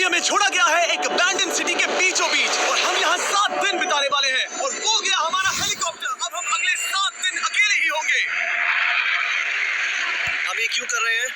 अभी हमें छोड़ा गया है एक अबैंडन सिटी के बीचों बीच और हम यहाँ 7 दिन बिताने वाले हैं और वो गया हमारा हेलीकॉप्टर। अब हम अगले 7 दिन अकेले ही होंगे। हम ये क्यों कर रहे हैं?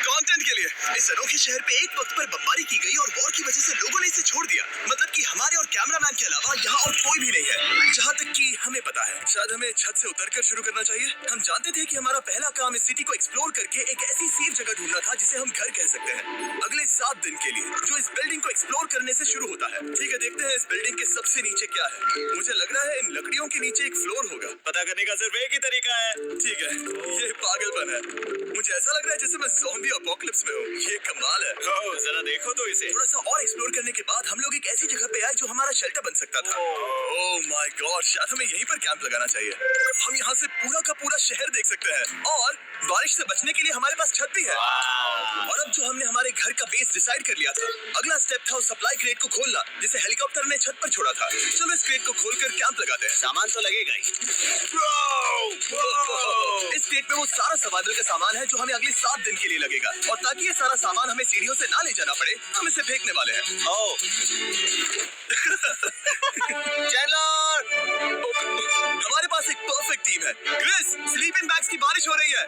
कंटेंट के लिए। इस अनोखे शहर पे एक वक्त पर बमबारी की गई और वॉर की वजह से लोगों ने इसे छोड़ दिया। मतलब कि हमारे और कैमरामैन के अलावा यहाँ और कोई भी नहीं है, जहाँ तक कि हमें पता है। शायद हमें छत से उतरकर शुरू करना चाहिए। हम जानते थे कि हमारा पहला काम इस सिटी को एक्सप्लोर करके एक ऐसी सेफ जगह ढूंढना था जिसे हम घर कह सकते हैं, अगले 7 दिन के लिए, जो इस बिल्डिंग को एक्सप्लोर करने से शुरू होता है। ठीक है, देखते हैं इस बिल्डिंग के सबसे नीचे क्या है। मुझे लग रहा है इन लकड़ियों के नीचे एक फ्लोर होगा। पता करने का सिर्फ एक ही तरीका है। ठीक है, ये पागलपन है। मुझे ऐसा लग रहा है जैसे मैं ज़ॉम्बी अपोकलिप्स में हूँ। ये कमाल है। ओह, जरा देखो तो इसे। थोड़ा सा और एक्सप्लोर करने के बाद हम लोग एक ऐसी जगह पे आए जो हमारा शेल्टर बन सकता था। ओह माय गॉड, शायद हमें यहीं पर कैंप लगाना चाहिए। हम यहाँ से पूरा का पूरा शहर देख सकते हैं और बारिश से बचने के लिए हमारे पास छत भी है। और अब जो हमने हमारे घर का बेस डिसाइड कर लिया था, अगला स्टेप था उस सप्लाई क्रेट को खोलना जिसे हेलीकॉप्टर ने छत पर छोड़ा था। चलो इस क्रेट को खोलकर कैंप लगाते हैं। सामान तो लगेगा ही। इस क्रेट में वो सारा सर्वाइवल का सामान है जो हमें अगले 7 दिन के लिए लगेगा। और ताकि ये सारा सामान हमें सीढ़ियों से ना ले जाना पड़े, हम इसे फेंकने वाले हैं। चैनलर, हमारे पास एक परफेक्ट टीम है। क्रिस, स्लीपिंग बैग्स की बारिश हो रही है।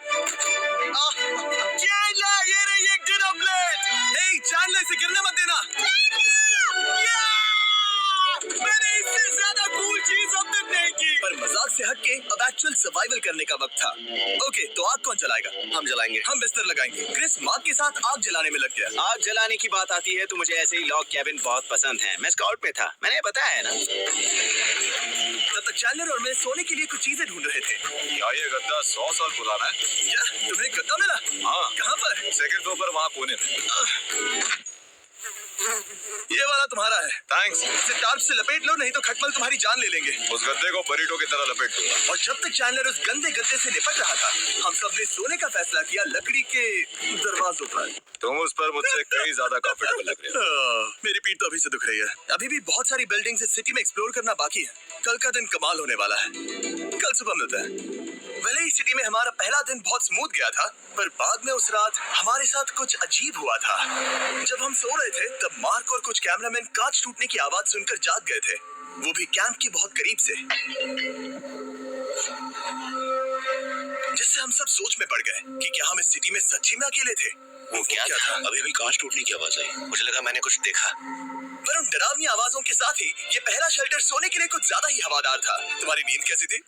चैनलर, ये रही एक डिनर प्लेट। हे चैनलर, इसे गिरने मत देना। मैंने इससे ज्यादा कूल चीज अब तक नहीं की। पर मजाक से हटके अब एक्चुअल सर्वाइवल करने का वक्त था। ओके, तो आग कौन जलाएगा? हम जलाएंगे। हम बिस्तर लगाएंगे। क्रिस मार्क के साथ आग जलाने में लग गया। आग जलाने की बात आती है तो मुझे ऐसे ही लॉग कैबिन बहुत पसंद है। मैं स्काउट में था, मैंने बताया है ना। तब तक चैनलर और मैं सोने के लिए कुछ चीजें ढूंढ रहे थे। क्या ये गद्दा 100 साल पुराना है? क्या तुम्हें गद्दा मिला? हाँ। कहाँ पर? सेकंड फ्लोर पर, वहाँ कोने में। ये वाला तुम्हारा है। थैंक्स। इसे टार्प से लपेट लो, नहीं तो खटमल तुम्हारी जान ले लेंगे। उस गद्दे को बरीटो की तरह लपेट दूंगा। और जब तक चैनलर उस गंदे गद्दे से निपट रहा था, हम सब ने सोने का फैसला किया लकड़ी के दरवाजों पर। तुम उस पर मुझसे कहीं ज्यादा कंफर्टेबल लग रहे हो। मेरी पीठ तो अभी से दुख रही है। अभी भी बहुत सारी बिल्डिंग्स इस सिटी में एक्सप्लोर करना बाकी है। कल का दिन कमाल होने वाला है। कल सुबह मिलते हैं। भले ही सिटी में हमारा पहला दिन बहुत स्मूथ गया था, पर बाद में उस रात हमारे साथ कुछ अजीब हुआ था। जब हम सो रहे थे तब मार्क और कुछ कैमरामैन कांच टूटने की आवाज सुनकर जाग गए थे, वो भी कैंप की बहुत करीब से, जिससे हम सब सोच में पड़ गए कि क्या हम इस सिटी में सच्ची में अकेले थे। वो क्या था? अभी भी कांच टूटने की आवाज आई। मुझे लगा मैंने कुछ देखा। पर उन डरावनी आवाजों के साथ ही ये पहला शेल्टर सोने के लिए कुछ ज्यादा ही हवादार था। तुम्हारी नींद कैसी थी?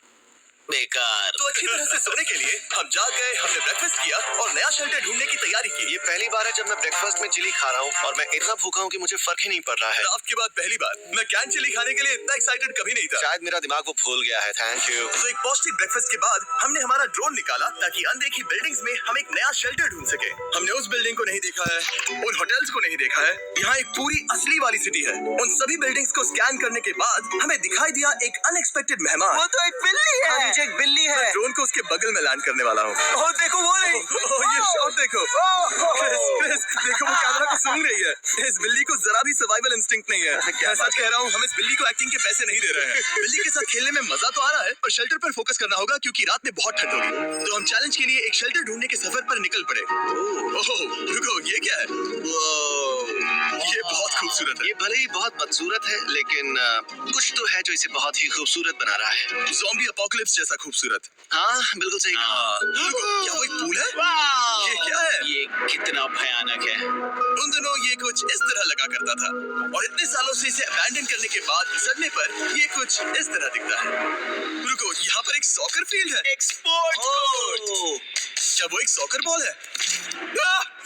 बेकार। तो अच्छी तरह से सोने के लिए हम जाग गए, हमने ब्रेकफास्ट किया और नया शेल्टर ढूंढने की तैयारी की। ये पहली बार है जब मैं ब्रेकफास्ट में चिली खा रहा हूँ और मैं इतना भूखा हूँ कि मुझे फर्क ही नहीं पड़ रहा है। रात के बाद पहली बार मैं कैन चिली खाने के लिए इतना एक्साइटेड कभी नहीं था। शायद मेरा दिमाग वो भूल गया है। Thank you. तो एक पौष्टिक ब्रेकफास्ट के बाद हमने हमारा ड्रोन निकाला ताकि अनदेखी बिल्डिंग्स में हम एक नया शेल्टर ढूंढ सके। हमने उस बिल्डिंग को नहीं देखा है, उन होटल्स को नहीं देखा है। यहाँ एक पूरी असली वाली सिटी है। उन सभी बिल्डिंग्स को स्कैन करने के बाद हमें दिखाई दिया एक अनएक्सपेक्टेड मेहमान। वो तो एक बिल्ली है। नीचे एक बिल्ली है। ड्रोन को उसके बगल में लैंड करने वाला हूँ। ओह देखो, वो नहीं। ये शॉट देखो। क्रिस, देखो वो कैमरा को सूंघ रही है। इस बिल्ली को जरा भी सर्वाइवल इंस्टिंक्ट नहीं है। मैं सच कह रहा हूँ, हम इस बिल्ली को एक्टिंग के पैसे नहीं दे रहे हैं। बिल्ली के साथ खेलने में मजा तो आ रहा है, पर शेल्टर पर फोकस करना होगा क्योंकि रात में बहुत ठंड होगी। तो हम चैलेंज के लिए एक शेल्टर ढूंढने के सफर पर निकल पड़े। ओह रुको, ये क्या है? ये बहुत खूबसूरत है। ये भले ही बहुत बदसूरत है, लेकिन कुछ तो है जो इसे बहुत ही खूबसूरत बना रहा है। ज़ॉम्बी अपोकलिप्स जैसा खूबसूरत। हाँ, बिल्कुल सही कहा। रुको, क्या वो एक पूल है? ये क्या है? ये कितना भयानक है। उन दिनों ये कुछ इस तरह लगा करता था और इतने सालों से इसे अबैंडन करने के बाद सड़ने पर ये कुछ इस तरह दिखता है। रुको, यहाँ पर एक सॉकर फील्ड है। एक स्पोर्ट्स कोर्ट। क्या वो एक सॉकर बॉल है?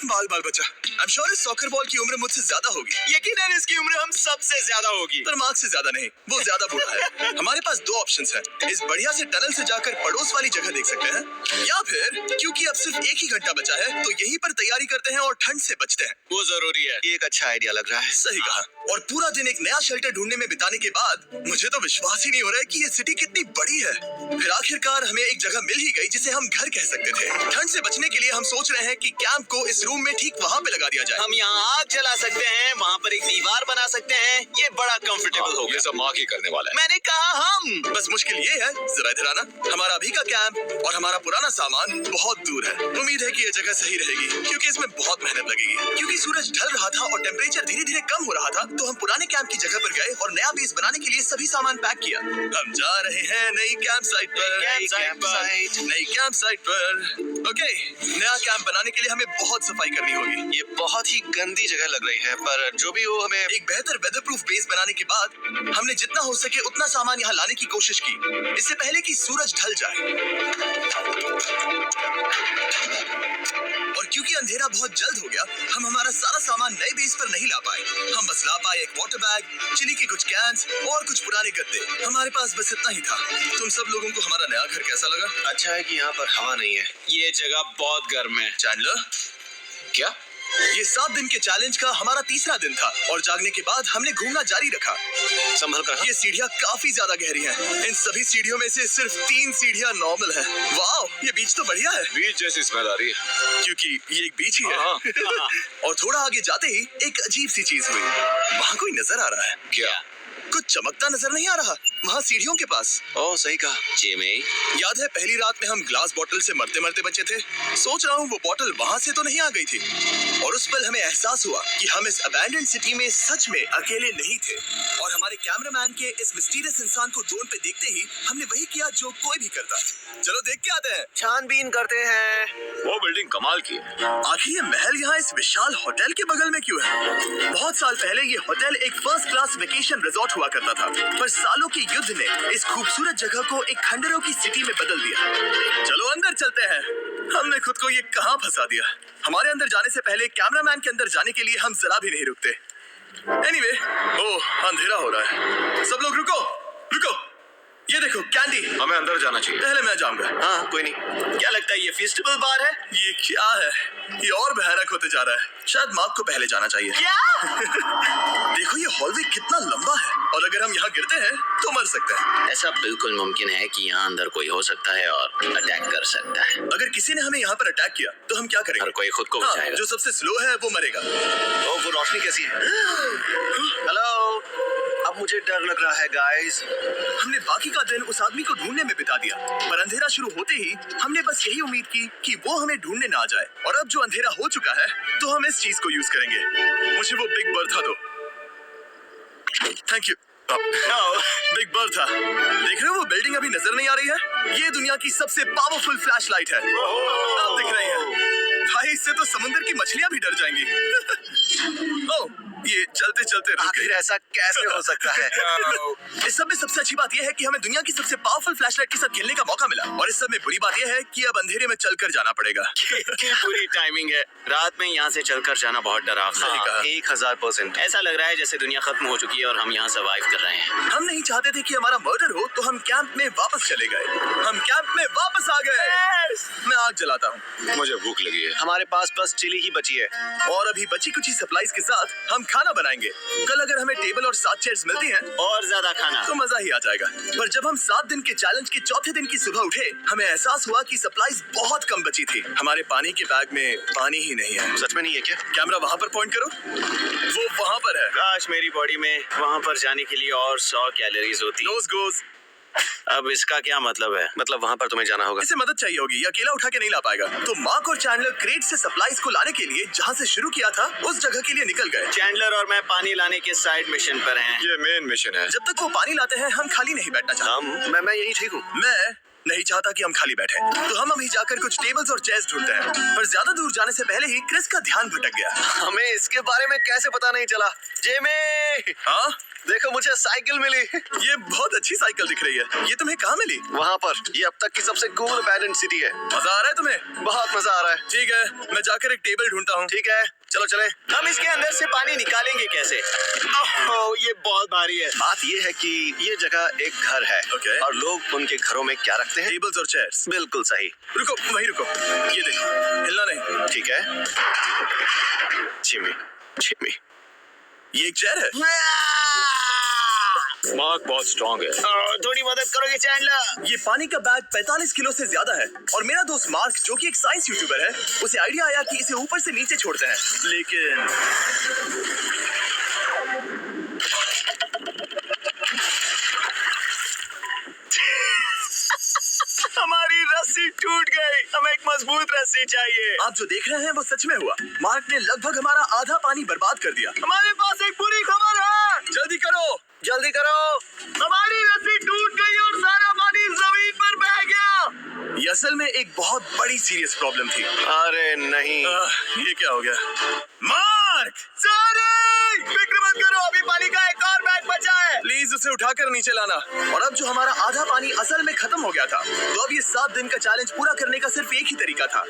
बाल बचा। I'm sure इस सॉकर बॉल की उम्र मुझसे ज्यादा होगी। यकीनन इसकी उम्र हम सबसे ज्यादा होगी। पर मार्क से ज्यादा नहीं, वो ज्यादा बूढ़ा है। हमारे पास 2 ऑप्शंस हैं। इस बढ़िया से टनल से जाकर पड़ोस वाली जगह देख सकते हैं, या फिर क्योंकि अब सिर्फ 1 ही घंटा बचा है तो यहीं पर तैयारी करते हैं और ठंड से बचते हैं। वो जरूरी है। ये एक अच्छा आइडिया लग रहा है। सही कहा। और पूरा दिन एक नया शेल्टर ढूंढने में बिताने के बाद मुझे तो विश्वास ही नहीं हो रहा है कि ये सिटी कितनी बड़ी है। फिर आखिरकार हमें एक जगह मिल ही गई जिसे हम घर कह सकते थे। ठंड से बचने के लिए हम सोच रहे हैं कि कैंप को इस रूम में ठीक वहाँ पे लगा दिया जाए। हम यहाँ आग जला सकते हैं, वहाँ पर एक दीवार बना सकते हैं। ये बड़ा कंफर्टेबल होगा। ये सब माँ की करने वाला है। मैंने कहा हम। बस मुश्किल ये है, जरा इधर आना, हमारा अभी का कैंप और हमारा पुराना सामान बहुत दूर है। उम्मीद है कि ये जगह सही रहेगी क्योंकि इसमें बहुत मेहनत लगेगी। क्योंकि सूरज ढल रहा था और टेम्परेचर धीरे धीरे कम हो रहा था, तो हम पुराने कैंप की जगह पर गए और नया बेस बनाने के लिए सभी सामान पैक किया। हम जा रहे हैं नई कैंप साइट पर। नई कैंप साइट पर। ओके, नया कैंप बनाने के लिए हमें बहुत सफाई करनी होगी। ये बहुत ही गंदी जगह लग रही है, पर जो भी हो हमें एक बेहतर वेदर प्रूफ बेस बनाने के बाद हमने जितना हो सके उतना सामान यहाँ लाने की कोशिश की, इससे पहले कि सूरज ढल जाए। और क्योंकि अंधेरा बहुत जल्द हो गया, हम हमारा सारा सामान नए बेस पर नहीं ला पाए। हम बस ला पाए एक वाटर बैग, चिली के कुछ कैंस और कुछ पुराने गद्दे। हमारे पास बस इतना ही था। तुम सब लोगों को हमारा नया घर कैसा लगा? अच्छा है कि यहाँ पर हवा नहीं है। ये जगह बहुत गर्म है। चैंडलर, क्या? ये 7 दिन के चैलेंज का हमारा तीसरा दिन था और जागने के बाद हमने घूमना जारी रखा। संभल कर। ये सीढ़ियाँ काफी ज्यादा गहरी हैं। इन सभी सीढ़ियों में से सिर्फ 3 सीढ़ियाँ नॉर्मल हैं। वाओ, ये बीच तो बढ़िया है। बीच जैसी स्मेल आ रही है। क्योंकि ये एक बीच ही है। हाँ। और थोड़ा आगे जाते ही एक अजीब सी चीज हुई। वहाँ कोई नजर आ रहा है। क्या? कुछ चमकता नजर नहीं आ रहा वहाँ सीढ़ियों के पास। ओह, सही कहा जिमी। याद है पहली रात में हम ग्लास बॉटल से मरते मरते बचे थे? सोच रहा हूँ वो बॉटल वहाँ से तो नहीं आ गई थी। और उस पल हमें एहसास हुआ कि हम इस अबैंडन्ड सिटी में सच में अकेले नहीं थे। और हमारे कैमरामैन के इस मिस्टीरियस इंसान को ड्रोन पे देखते ही हमने वही किया जो कोई भी करता। चलो देख के आते हैं। छानबीन करते हैं। वो बिल्डिंग कमाल की है। आखिर ये महल यहाँ इस विशाल होटल के बगल में क्यों है? बहुत साल पहले ये होटल एक फर्स्ट क्लास वेकेशन रिजॉर्ट हुआ करता था, पर सालों के युद्ध ने इस खूबसूरत जगह को एक खंडरों की सिटी में बदल दिया। चलो अंदर चलते हैं। हमने खुद को ये कहाँ फंसा दिया। हमारे अंदर जाने से पहले कैमरामैन के अंदर जाने के लिए हम जरा भी नहीं रुकते। एनीवे, ओह अंधेरा हो रहा है। सब लोग रुको, रुको। ये देखो कैंडी। हमें अंदर जाना चाहिए। पहले मैं जाऊंगा। हाँ, कोई नहीं। क्या लगता है ये फेस्टिवल बार है? ये क्या है? ये और भयानक होते जा रहा है। शायद मार्क को पहले जाना चाहिए। क्या? देखो ये हॉलवे कितना लंबा है और अगर हम यहाँ गिरते हैं तो मर सकते हैं। ऐसा बिल्कुल मुमकिन है कि यहाँ अंदर कोई हो सकता है और अटैक कर सकता है। अगर किसी ने हमें यहाँ पर अटैक किया तो हम क्या करेंगे? हर कोई खुद को हाँ, बचाएगा। जो सबसे स्लो है वो मरेगा। ओ, वो रोशनी कैसी है? हेलो, अब मुझे डर लग रहा है गाइस। हमने बाकी का दिन उस आदमी को ढूंढने में बिता दिया, पर अंधेरा शुरू होते ही हमने बस यही उम्मीद की कि वो हमें ढूंढने ना आ जाए। और अब जो अंधेरा हो चुका है तो हम इस चीज को यूज करेंगे। मुझे वो बिग बर्था दो। Thank you. Big Bertha. देख रहे हो वो बिल्डिंग अभी नजर नहीं आ रही है? ये दुनिया की सबसे पावरफुल फ्लैशलाइट है। आप दिख रही है भाई, इससे तो समुद्र की मछलियां भी डर जाएंगी। ओह, ये चलते चलते रुक गई। आखिर ऐसा कैसे हो सकता है? इस सब में सबसे अच्छी बात यह है कि हमें दुनिया की सबसे पावरफुल फ्लैशलाइट के साथ खेलने का मौका मिला। और इस सब में बुरी बात यह है कि अब अंधेरे में चलकर जाना पड़ेगा। कितनी बुरी टाइमिंग है। रात में यहाँ से चलकर जाना बहुत डरावना सही है। कहा। 1000%। ऐसा लग रहा है जैसे दुनिया खत्म हो चुकी है और हम यहाँ सर्वाइव कर रहे हैं। हम नहीं चाहते थे कि हमारा मर्डर हो, तो हम कैंप में वापस चले गए। हम कैंप में वापस आ गए। मैं आग जलाता हूँ। मुझे भूख लगी है। हमारे पास बस चिली ही बची है। और अभी बची कुछ सप्लाईज के साथ हम खाना बनाएंगे। कल अगर हमें टेबल और 7 चेयर्स मिलती हैं और ज्यादा खाना तो मजा ही आ जाएगा। पर जब हम 7 दिन के चैलेंज के चौथे दिन की सुबह उठे, हमें एहसास हुआ कि सप्लाईज बहुत कम बची थी। हमारे पानी के बैग में पानी ही नहीं है। सच में नहीं है क्या? कैमरा वहाँ पर पॉइंट करो। वो वहाँ पर है। काश मेरी बॉडी में वहाँ पर जाने के लिए और 100 कैलोरीज होती। नोज गोज। अब इसका क्या मतलब है? मतलब वहाँ पर तुम्हें जाना होगा। इसे मदद चाहिए होगी, ये अकेला उठा के नहीं ला पाएगा। तो मार्क और चैंडलर क्रेट से सप्लाईज को लाने के लिए जहाँ से शुरू किया था उस जगह के लिए निकल गए। चैंडलर और मैं पानी लाने के साइड मिशन पर हैं। ये मेन मिशन है। जब तक वो पानी लाते हैं हम खाली नहीं बैठना चाहते। मैं यही ठीक हूँ। मैं नहीं चाहता कि हम खाली बैठे, तो हम अभी जाकर कुछ टेबल्स और चेयर्स ढूंढते हैं। पर ज्यादा दूर जाने से पहले ही क्रिस का ध्यान भटक गया। हमें इसके बारे में कैसे पता नहीं चला? जेमे, हाँ, देखो मुझे साइकिल मिली। ये बहुत अच्छी साइकिल दिख रही है। ये तुम्हें कहाँ मिली? वहाँ पर। ये अब तक की सबसे कूल अबैंडन्ड सिटी है। मजा आ रहा है तुम्हें? बहुत मजा आ रहा है। ठीक है, मैं जाकर एक टेबल ढूंढता हूँ। ठीक है, चलो चले। हम इसके अंदर से पानी निकालेंगे कैसे? ओह, ये बहुत भारी है। बात ये है कि ये जगह एक घर है। Okay. और लोग उनके घरों में क्या रखते हैं? टेबल्स और चेयर्स। बिल्कुल सही। रुको, वहीं रुको। ये देखो, हिलना नहीं। ठीक है। जिमी, ये एक चेयर है। मार्क बहुत स्ट्रांग है। थोड़ी मदद करोगे चैंडलर? ये पानी का बैग 45 किलो से ज्यादा है और मेरा दोस्त मार्क जो कि एक साइंस यूट्यूबर है, उसे आइडिया आया कि इसे ऊपर से नीचे छोड़ते हैं, लेकिन हमारी रस्सी टूट गई। हमें एक मजबूत रस्सी चाहिए। आप जो देख रहे हैं वो सच में हुआ। मार्क ने लगभग हमारा आधा पानी बर्बाद कर दिया। हमारे पास एक बुरी खबर है। जल्दी करो। जल्दी करो। हमारी रस्सी टूट गई और सारा पानी जमीन पर बह गया। ये असल में एक बहुत बड़ी सीरियस प्रॉब्लम थी। अरे नहीं। ये क्या हो गया? मार्क! सॉरी! फिक्र मत करो, अभी पानी का एक और बैग बचा है। प्लीज उसे उठाकर नीचे लाना। और अब जो हमारा आधा पानी असल में खत्म हो गया था, तो अब ये 7 दिन का चैलेंज पूरा करने का सिर्फ एक ही तरीका था।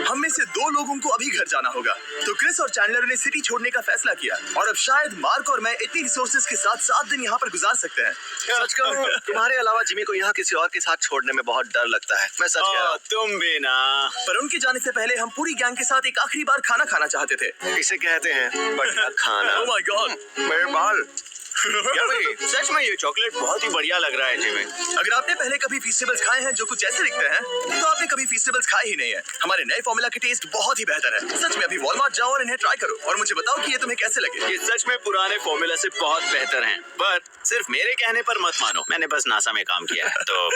हम में से 2 लोगों को अभी घर जाना होगा। तो क्रिस और चैंडलर ने सिटी छोड़ने का फैसला किया और अब शायद मार्क और मैं इतनी रिसोर्सेज के साथ 7 दिन यहाँ पर गुजार सकते हैं। सच कहूं, तुम्हारे अलावा जिमी को यहाँ किसी और के साथ छोड़ने में बहुत डर लगता है। मैं सच कह रहा हूँ। तुम भी ना। पर उनके जाने से पहले हम पूरी गैंग के साथ एक आखिरी बार खाना खाना चाहते थे। इसे कहते हैं बढ़िया खाना। Oh my God! मेरे बाल। यम्मी। सच में ये चॉकलेट बहुत ही बढ़िया लग रहा है जिमी। अगर आपने पहले कभी फीस्टेबल्स खाए हैं जो कुछ ऐसे दिखते हैं, तो आपने कभी फीस्टेबल्स खाए ही नहीं है। हमारे नए फॉर्मूला के टेस्ट बहुत ही बेहतर है। सच में अभी वॉलमार्ट जाओ और इन्हें ट्राई करो और मुझे बताओ कि ये तुम्हें कैसे लगे। ये सच में पुराने फॉर्मूला से बहुत बेहतर हैं। पर सिर्फ मेरे कहने पर मत मानो, मैंने बस नासा में काम किया है। तो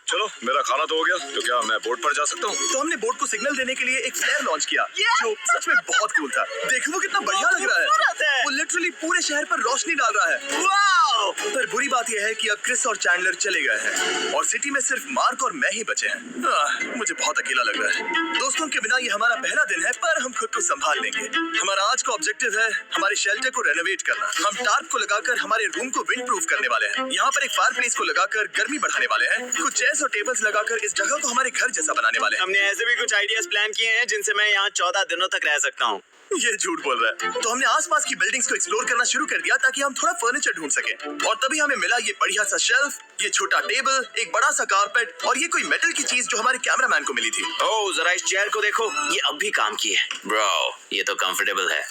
चलो मेरा खाना तो हो गया, तो क्या मैं बोट पर जा सकता हूँ? तो हमने बोट को सिग्नल देने के लिए एक फ्लेयर लॉन्च किया, जो सच में बहुत कूल था। देखो वो कितना बढ़िया लग रहा है। वो लिटरली पूरे शहर पर रोशनी डाल रहा है। वाओ! पर बुरी बात यह है कि अब क्रिस और चैंडलर चले गए हैं और सिटी में सिर्फ मार्क और मैं ही बचे हैं। मुझे बहुत अकेला लग रहा है। दोस्तों के बिना ये हमारा पहला दिन है, पर हम खुद को संभाल लेंगे। हमारा आज का ऑब्जेक्टिव है हमारे शेल्टर को रेनोवेट करना। हम टार्प को लगाकर हमारे रूम को विंड प्रूफ करने वाले हैं। यहाँ पर एक फायरप्लेस को लगाकर गर्मी बढ़ाने वाले हैं। कुछ चेयर्स और टेबल्स लगाकर इस जगह को हमारे घर जैसा बनाने वाले हैं। हमने ऐसे भी कुछ आइडियाज प्लान किए हैं जिनसे मैं यहाँ 14 दिनों तक रह सकता हूँ। ये झूठ बोल रहा है। तो हमने आसपास की बिल्डिंग्स को एक्सप्लोर करना शुरू कर दिया ताकि हम थोड़ा फर्नीचर ढूंढ सकें। और तभी हमें मिला ये बढ़िया सा शेल्फ, ये छोटा टेबल, एक बड़ा सा कारपेट और ये कोई मेटल की चीज जो हमारे कैमरामैन को मिली थी। ओह, जरा इस चेयर को देखो, ये अब भी काम की है। ब्रो, ये तो कंफर्टेबल है।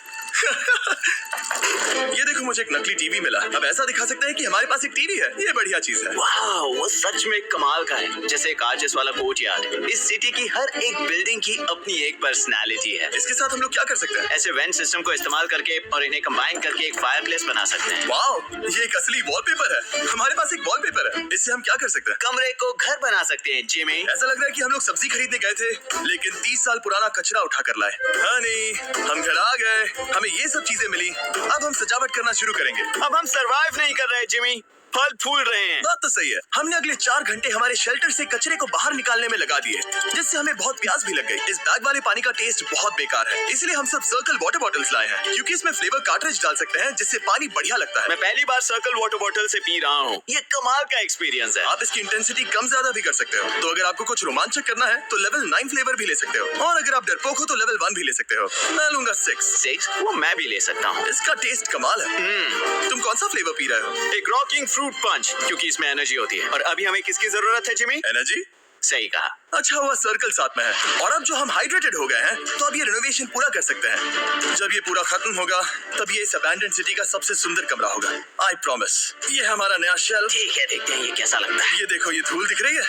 ये देखो, मुझे एक नकली टीवी मिला। अब ऐसा दिखा सकते हैं कि हमारे पास एक टीवी है। ये बढ़िया चीज है। वाह, वो सच में कमाल का है। जैसे एक आर्चेस वाला कोर्टयार्ड। इस सिटी की हर एक बिल्डिंग की अपनी एक पर्सनालिटी है। इसके साथ हम लोग क्या कर सकते हैं? ऐसे वेंट सिस्टम को इस्तेमाल करके और इन्हें कंबाइन करके एक फायरप्लेस बना सकते हैं। वाओ, ये एक असली वॉलपेपर है। हमारे पास एक वॉलपेपर है। इससे हम क्या कर सकते हैं? कमरे को घर बना सकते हैं जिमी। ऐसा लग रहा है कि हम लोग सब्जी खरीदने गए थे, लेकिन 30 साल पुराना कचरा उठा कर लाए। हनी, हम घर आ गए। हमें ये सब चीजें मिली। अब हम सजावट करना शुरू करेंगे। अब हम सरवाइव नहीं कर रहे जिमी, फल फूल रहे हैं। बात तो सही है। हमने अगले 4 घंटे हमारे शेल्टर से कचरे को बाहर निकालने में लगा दिए, जिससे हमें बहुत प्यास भी लग गई। इस बैग वाले पानी का टेस्ट बहुत बेकार है, इसलिए हम सब सर्कल वाटर बॉटल्स लाए हैं, क्योंकि इसमें फ्लेवर कार्ट्रिज डाल सकते हैं, जिससे पानी बढ़िया लगता है। मैं पहली बार सर्कल वाटर बॉटल से पी रहा हूँ। ये कमाल का एक्सपीरियंस है। आप इसकी इंटेंसिटी कम ज्यादा भी कर सकते हो। तो अगर आपको कुछ रोमांचक करना है तो लेवल 9 फ्लेवर भी ले सकते हो, और अगर आप डरपोक हो तो लेवल 1 भी ले सकते हो। मैं लूंगा 6। वो मैं भी ले सकता हूँ। इसका टेस्ट कमाल है। तुम कौन सा फ्लेवर पी रहे हो? एक रॉकिंग फ्रूट पंच, क्योंकि इसमें एनर्जी होती है। और अभी हमें किसकी जरूरत है जिमी? एनर्जी? सही कहा। अच्छा हुआ सर्कल साथ में है। और अब जो हम हाइड्रेटेड हो गए हैं, तो अब ये रिनोवेशन पूरा कर सकते हैं। जब ये पूरा खत्म होगा, तब ये इस अबैंडन्ड सिटी का सबसे सुंदर कमरा होगा। I promise. ये है हमारा नया शेल्फ। ठीक है, देखते हैं ये कैसा लगता है। ये देखो, ये धूल दिख रही है।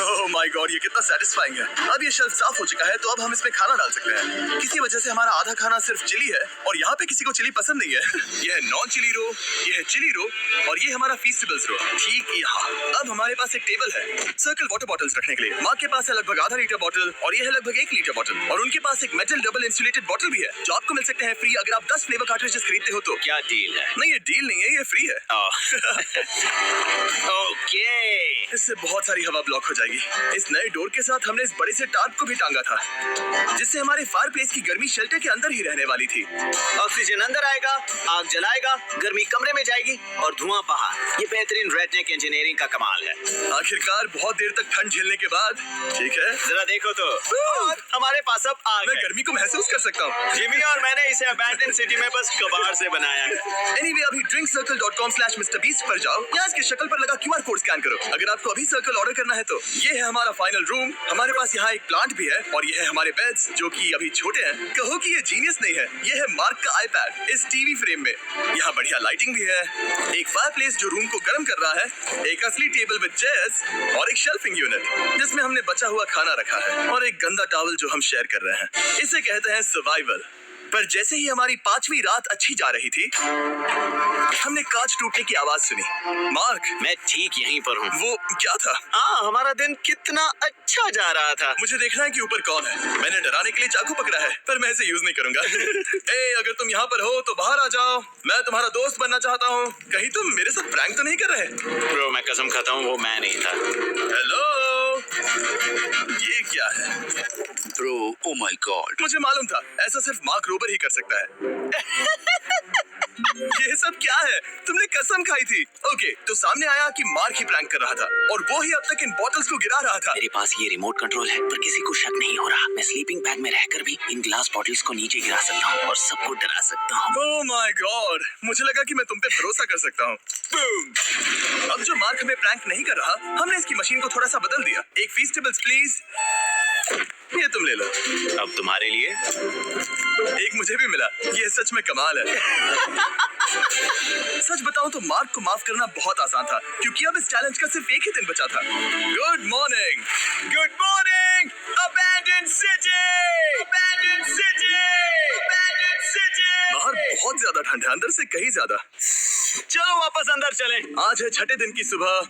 ओह माय गॉड, ये कितना सेटिस्फाइंग है। अब ये शेल्फ साफ हो चुका है, तो अब हम इसमें खाना डाल सकते हैं। किसी वजह से हमारा आधा खाना सिर्फ चिली है, और यहाँ पे किसी को चिली पसंद नहीं है। ये है नॉन चिली रो, ये है चिली रो, और ये हमारा फीस्टेबल्स रो, ठीक यहाँ। अब हमारे पास एक टेबल है सर्कल वाटर बॉटल्स रखने के लिए। माँ के पास है लगभग आधा लीटर बॉटल, और ये है लगभग 1 लीटर बॉटल, और उनके पास एक मेटल डबल इंसुलेटेड बॉटल भी है, जो आपको मिल सकते हैं फ्री अगर आप 10 फ्लेवर कार्ट्रिजेस खरीदते हो तो। क्या डील है? नहीं, ये डील नहीं है, ये फ्री है। ओके। इससे बहुत सारी हवा ब्लॉक हो जाएगी। इस नए डोर के साथ हमने इस बड़े से टार्प को भी टांगा था, जिससे हमारे फायरप्लेस की गर्मी शेल्टर के अंदर ही रहने वाली थी। ऑक्सीजन अंदर आएगा, आग जलाएगा, गर्मी कमरे में जाएगी और धुआं बाहर। ये बेहतरीन रेडनेक इंजीनियरिंग का कमाल है। आखिरकार बहुत देर तक ठंड झेलने के बाद ठीक है, जरा देखो तो, और हमारे पास अब आग मैं है। गर्मी को महसूस कर सकता हूँ। जिमी और मैंने इसे अबैंडन सिटी में बस कबाड़ से बनाया है। Anyway, अभी drinkcircle.com/MrBeast पर जाओ या इसकी शक्ल पर लगा QR कोड स्कैन करो। अगर आपको अभी सर्कल ऑर्डर करना है तो ये है हमारा फाइनल रूम। हमारे पास यहाँ एक प्लांट भी है और ये है हमारे बेड्स जो कि अभी छोटे हैं। कहो कि ये जीनियस नहीं है, ये है मार्क का आईपैड इस टीवी फ्रेम में। यहाँ बढ़िया लाइटिंग भी है, एक फायरप्लेस जो रूम को गर्म कर रहा है, एक असली टेबल विद चेयर्स और एक शेल्फिंग यूनिट जिसमें हमने बचा हुआ खाना रखा है और एक गंदा टॉवल जो हम शेयर कर रहे हैं। इसे कहते हैं सर्वाइवल। पर जैसे ही हमारी 5वीं रात अच्छी जा रही थी, हमने कांच टूटने की आवाज सुनी। मार्क, मैं ठीक यहीं पर हूँ। वो क्या था? हमारा दिन कितना अच्छा जा रहा था। मुझे देखना है कि ऊपर कौन है। मैंने डराने के लिए चाकू पकड़ा है, पर मैं इसे यूज नहीं करूंगा। ए, अगर तुम यहाँ पर हो तो बाहर आ जाओ। मैं तुम्हारा दोस्त बनना चाहता हूँ। कहीं तुम मेरे साथ प्रैंक तो नहीं कर रहे? ब्रो, मैं कसम खाता हूँ वो मैं नहीं था। हेलो, ये क्या है? Bro, oh my God. मुझे मालूम था ऐसा सिर्फ मार्क रोबर ही कर सकता है। ये सब क्या है? तुमने कसम खाई थी। ओके, तो सामने आया कि मार्क ही प्रैंक कर रहा था और वो ही अब तक इन बॉटल्स को गिरा रहा था। मेरे पास ये रिमोट कंट्रोल है, पर किसी को शक नहीं हो रहा। मैं स्लीपिंग बैग में रहकर भी इन ग्लास बॉटल्स को नीचे गिरा सकता हूँ और सबको डरा सकता हूँ। ओह माय गॉड, मुझे लगा कि मैं तुम पे भरोसा कर सकता हूँ। बूम! अब जो मार्क हमें प्रैंक नहीं कर रहा, हमने इसकी मशीन को थोड़ा सा बदल दिया। एक फीस्टेबल्स प्लीज। ये तुम ले लो। अब तुम्हारे लिए एक मुझे भी मिला। ये सच में कमाल है। सच बताऊं तो मार्क को माफ करना बहुत आसान था, क्योंकि अब इस चैलेंज का सिर्फ एक ही दिन बचा था। Good morning, good morning, abandon city, abandon city, abandon city. बाहर बहुत ज्यादा ठंड है, अंदर से कहीं ज्यादा। चलो वापस अंदर चलें। आज है छठे दिन की सुबह।